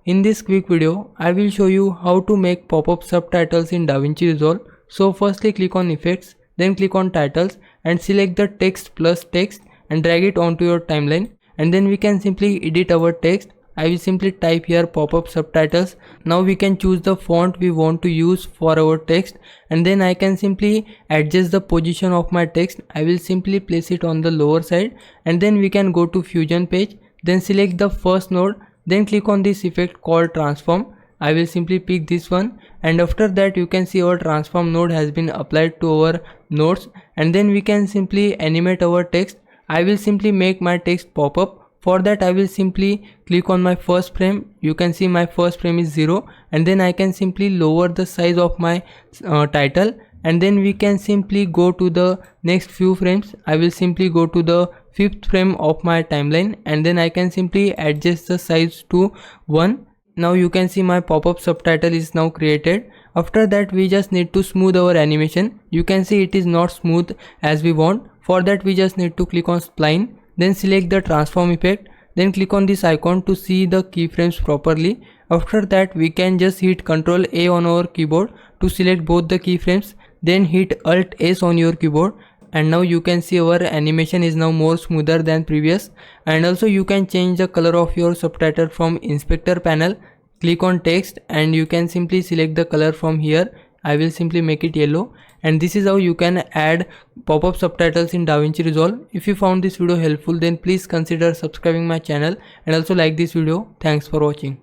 In this quick video, I will show you how to make pop-up subtitles in Davinci Resolve. So firstly click on Effects, then click on Titles and select the text plus text and drag it onto your timeline, and then we can simply edit our text. I will simply type here pop-up subtitles. Now we can choose the font we want to use for our text, and then I can simply adjust the position of my text. I will simply place it on the lower side, and then we can go to Fusion page, then select the first node, then click on this effect called transform. I will simply pick this one, and after that you can see our transform node has been applied to our nodes, and then we can simply animate our text. I will simply make my text pop up. For that I will simply click on my first frame. You can see my first frame is 0, and then I can simply lower the size of my title, and then we can simply go to the next few frames. I will simply go to the 5th frame of my timeline, and then I can simply adjust the size to 1. Now you can see my pop-up subtitle is now created. After that we just need to smooth our animation. You can see it is not smooth as we want. For that we just need to click on spline, then select the transform effect, then click on this icon to see the keyframes properly. After that we can just hit Ctrl A on our keyboard to select both the keyframes, then hit Alt S on your keyboard, and now you can see our animation is now more smoother than previous. And also you can change the color of your subtitle from inspector panel. Click on text and you can simply select the color from here. I will simply make it yellow, and this is how you can add pop-up subtitles in Davinci Resolve. If you found this video helpful, then please consider subscribing my channel and also like this video. Thanks for watching.